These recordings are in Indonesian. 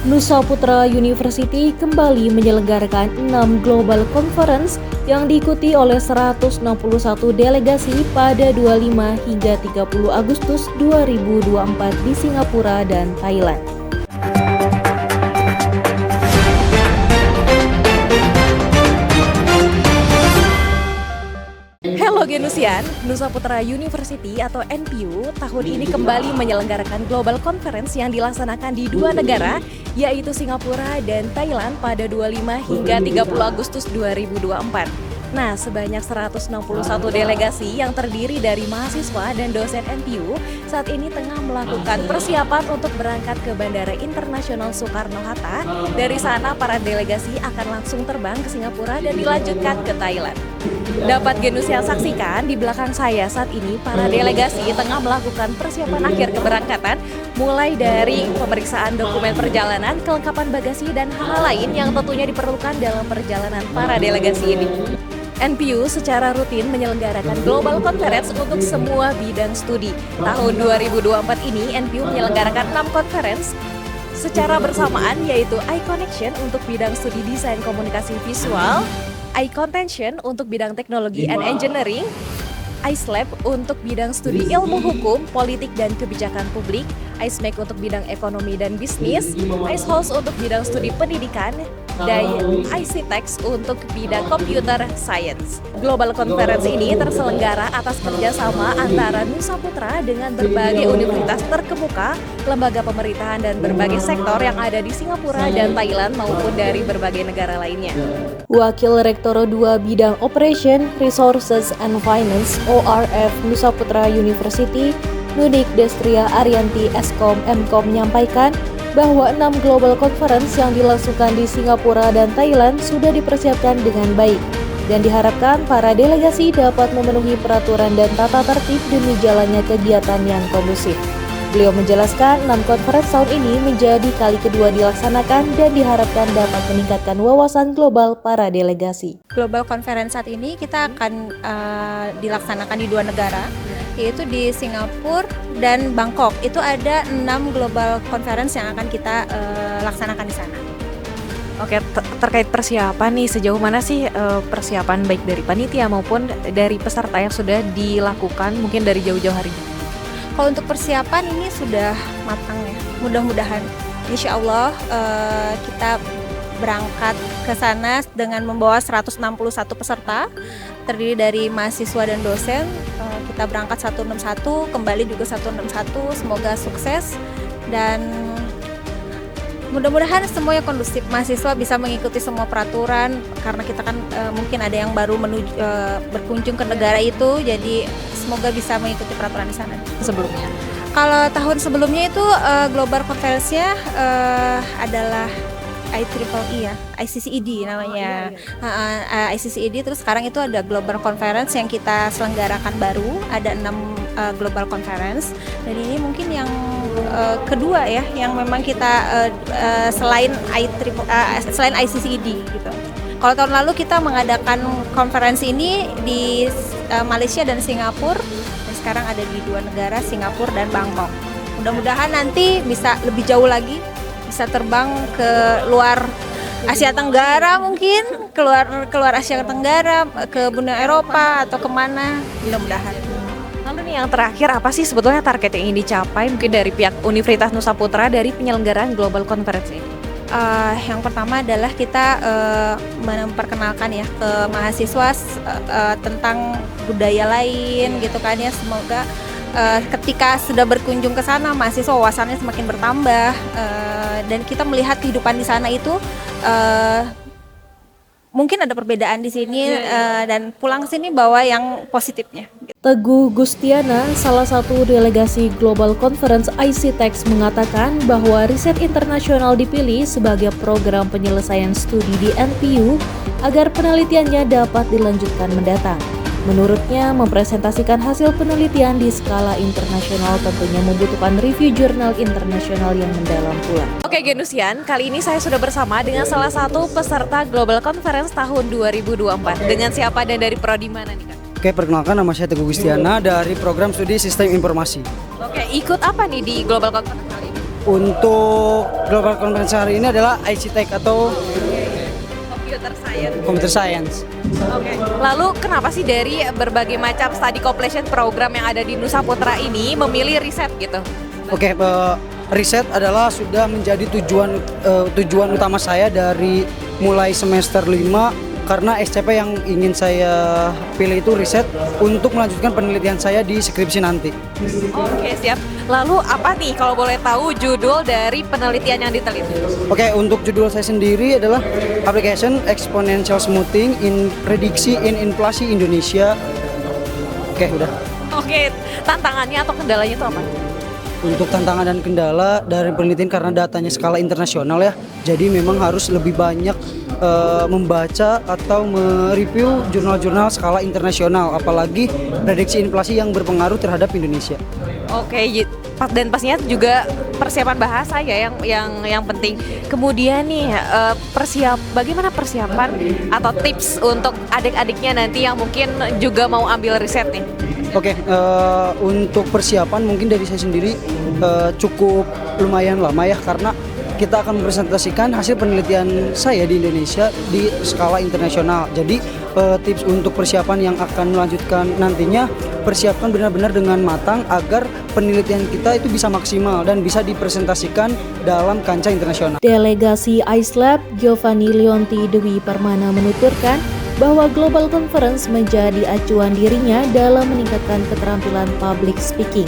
Nusa Putra University kembali menyelenggarakan 6 Global Conference yang diikuti oleh 161 delegasi pada 25 hingga 30 Agustus 2024 di Singapura dan Thailand. Halo Genusian, Nusa Putra University atau NPU tahun ini kembali menyelenggarakan Global Conference yang dilaksanakan di dua negara, yaitu Singapura dan Thailand pada 25 hingga 30 Agustus 2024. Nah, sebanyak 161 delegasi yang terdiri dari mahasiswa dan dosen NPU saat ini tengah melakukan persiapan untuk berangkat ke Bandara Internasional Soekarno-Hatta. Dari sana, para delegasi akan langsung terbang ke Singapura dan dilanjutkan ke Thailand. Dapat Genusian saksikan di belakang saya saat ini, para delegasi tengah melakukan persiapan akhir keberangkatan, mulai dari pemeriksaan dokumen perjalanan, kelengkapan bagasi, dan hal lain yang tentunya diperlukan dalam perjalanan para delegasi ini. NPU secara rutin menyelenggarakan Global Conference untuk semua bidang studi. Tahun 2024 ini, NPU menyelenggarakan 6 conference secara bersamaan, yaitu iConnection untuk bidang studi desain komunikasi visual, iContention untuk bidang teknologi and engineering, iClab untuk bidang studi ilmu hukum, politik dan kebijakan publik, iCMEC untuk bidang ekonomi dan bisnis, iCHost untuk bidang studi pendidikan, dan iCtext untuk bidang computer science. Global Conference ini terselenggara atas kerjasama antara Nusa Putra dengan berbagai universitas terkemuka, lembaga pemerintahan dan berbagai sektor yang ada di Singapura dan Thailand maupun dari berbagai negara lainnya. Wakil Rektor 2 Bidang Operation, Resources and Finance ORF Nusa Putra University, Nunik Destria Arianti Eskom Mkom menyampaikan bahwa 6 Global Conference yang dilangsungkan di Singapura dan Thailand sudah dipersiapkan dengan baik dan diharapkan para delegasi dapat memenuhi peraturan dan tata tertib demi jalannya kegiatan yang kondusif. Beliau menjelaskan 6 conference tahun ini menjadi kali kedua dilaksanakan dan diharapkan dapat meningkatkan wawasan global para delegasi. Global Conference saat ini kita akan dilaksanakan di 2 negara, yaitu di Singapura dan Bangkok. Itu ada 6 Global Conference yang akan kita laksanakan di sana. Oke, terkait persiapan nih, sejauh mana sih persiapan baik dari panitia maupun dari peserta yang sudah dilakukan mungkin dari jauh-jauh hari? Kalau untuk persiapan ini sudah matang ya, mudah-mudahan insya Allah kita berangkat ke sana dengan membawa 161 peserta terdiri dari mahasiswa dan dosen. Kita berangkat 161, kembali juga 161, semoga sukses dan mudah-mudahan semuanya kondusif, mahasiswa bisa mengikuti semua peraturan karena kita kan mungkin ada yang baru berkunjung ke negara itu, jadi semoga bisa mengikuti peraturan di sana. Sebelumnya? Kalau tahun sebelumnya itu Global Conference-nya adalah IEEE ya, ICCED namanya. ICCED, terus sekarang itu ada Global Conference yang kita selenggarakan baru, ada 6 Global Conference dan ini mungkin yang kedua ya yang memang kita selain ICCED gitu. Kalau tahun lalu kita mengadakan konferensi ini di Malaysia dan Singapura, dan sekarang ada di 2 negara, Singapura dan Bangkok. Mudah-mudahan nanti bisa lebih jauh lagi, bisa terbang ke luar Asia Tenggara mungkin, keluar Asia Tenggara, ke benua Eropa atau kemana, mudah-mudahan. Lalu nih yang terakhir, apa sih sebetulnya target yang ingin dicapai mungkin dari pihak Universitas Nusa Putra dari penyelenggaraan Global Conference ini? Yang pertama adalah kita memperkenalkan ya ke mahasiswa tentang budaya lain gitu kan ya, semoga ketika sudah berkunjung ke sana mahasiswa wawasannya semakin bertambah dan kita melihat kehidupan di sana itu mungkin ada perbedaan di sini dan pulang ke sini bawa yang positifnya. Teguh Gustiana, salah satu delegasi Global Conference iCtext mengatakan bahwa riset internasional dipilih sebagai program penyelesaian studi di NPU agar penelitiannya dapat dilanjutkan mendatang. Menurutnya, mempresentasikan hasil penelitian di skala internasional tentunya membutuhkan review jurnal internasional yang mendalam pula. Oke Genusian, kali ini saya sudah bersama dengan salah satu peserta Global Conference tahun 2024. Dengan siapa dan dari prodi mana nih Kak? Oke, perkenalkan nama saya Teguh Gustiana dari program studi Sistem Informasi. Oke, ikut apa nih di Global Conference kali ini? Untuk Global Conference hari ini adalah IC Tech atau Computer Science. Oke. Lalu kenapa sih dari berbagai macam study completion program yang ada di Nusa Putra ini memilih riset gitu? Oke, riset adalah sudah menjadi tujuan utama saya dari mulai semester 5 karena SCP yang ingin saya pilih itu riset untuk melanjutkan penelitian saya di skripsi nanti. Oke, siap. Lalu apa nih kalau boleh tahu judul dari penelitian yang diteliti? Oke, untuk judul saya sendiri adalah Application Exponential Smoothing in Prediksi in Inflasi Indonesia. Oke, udah. Oke, tantangannya atau kendalanya itu apa? Untuk tantangan dan kendala dari penelitian karena datanya skala internasional ya, jadi memang harus lebih banyak membaca atau mereview jurnal-jurnal skala internasional, apalagi prediksi inflasi yang berpengaruh terhadap Indonesia. Oke, dan pastinya juga persiapan bahasa ya yang penting. Kemudian nih bagaimana persiapan atau tips untuk adik-adiknya nanti yang mungkin juga mau ambil riset nih? Oke, untuk persiapan mungkin dari saya sendiri cukup lumayan lama ya, karena kita akan mempresentasikan hasil penelitian saya di Indonesia di skala internasional. Jadi tips untuk persiapan yang akan melanjutkan nantinya, persiapkan benar-benar dengan matang agar penelitian kita itu bisa maksimal dan bisa dipresentasikan dalam kancah internasional. Delegasi ICELab Giovanni Leonti Dwi Permana menuturkan bahwa Global Conference menjadi acuan dirinya dalam meningkatkan keterampilan public speaking.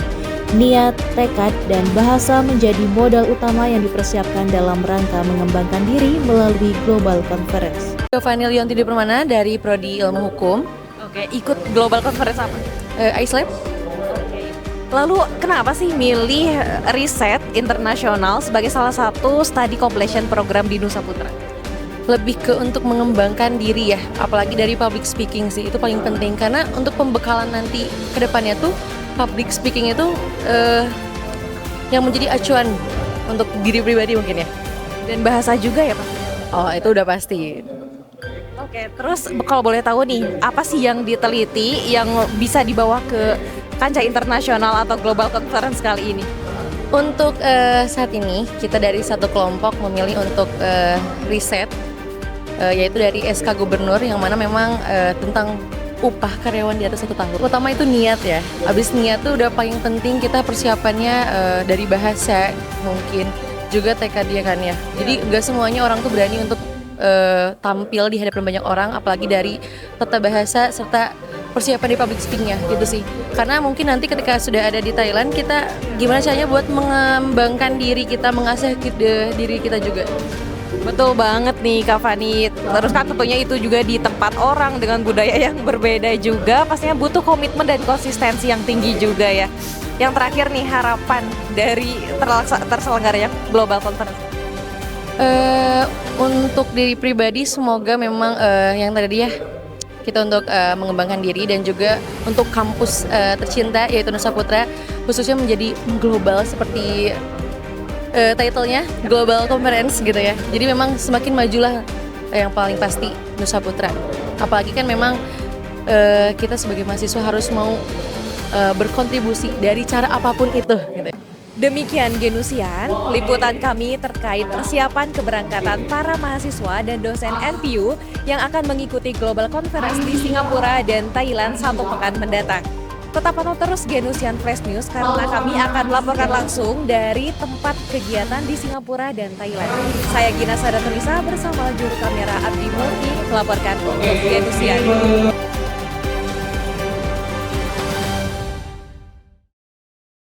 Niat, tekad, dan bahasa menjadi modal utama yang dipersiapkan dalam rangka mengembangkan diri melalui Global Conference. Giovanni Leonti Dwi Permana dari Prodi Ilmu Hukum. Oke, ikut Global Conference apa? ICELab. Lalu kenapa sih milih riset internasional sebagai salah satu study completion program di Nusa Putra? Lebih ke untuk mengembangkan diri ya, apalagi dari public speaking sih, itu paling penting. Karena untuk pembekalan nanti ke depannya tuh, public speaking itu yang menjadi acuan untuk diri pribadi mungkin ya. Dan bahasa juga ya Pak? Oh, itu udah pasti. Oke, terus kalau boleh tahu nih, apa sih yang diteliti yang bisa dibawa ke kancah internasional atau global conference kali ini? Untuk saat ini, kita dari satu kelompok memilih untuk riset, yaitu dari SK Gubernur, yang mana memang tentang upah karyawan di atas 1 tahun. Pertama itu niat ya, abis niat tuh udah paling penting kita persiapannya dari bahasa, mungkin juga tekad ya kan ya. Jadi nggak semuanya orang tuh berani untuk tampil di hadapan banyak orang, apalagi dari tata bahasa serta persiapan di public speaking-nya gitu sih. Karena mungkin nanti ketika sudah ada di Thailand, kita gimana caranya buat mengembangkan diri kita, mengasah diri kita juga. Betul banget nih Kak Fani. Terus kan tentunya itu juga di tempat orang dengan budaya yang berbeda juga, pastinya butuh komitmen dan konsistensi yang tinggi juga ya. Yang terakhir nih, harapan dari terselenggaranya Global Conference. Untuk diri pribadi semoga memang yang tadi ya, kita untuk mengembangkan diri, dan juga untuk kampus tercinta yaitu Nusa Putra khususnya menjadi global seperti title-nya Global Conference gitu ya. Jadi memang semakin majulah yang paling pasti Nusa Putra. Apalagi kan memang kita sebagai mahasiswa harus mau berkontribusi dari cara apapun itu gitu. Demikian Genusian, liputan kami terkait persiapan keberangkatan para mahasiswa dan dosen NPU yang akan mengikuti Global Conference di Singapura dan Thailand 1 pekan mendatang. Tetap pantau terus Genusian Flash News karena kami akan melaporkan langsung dari tempat kegiatan di Singapura dan Thailand. Saya Gina Sadatunisa bersama juru kamera Abdi Multi melaporkan untuk Genusian.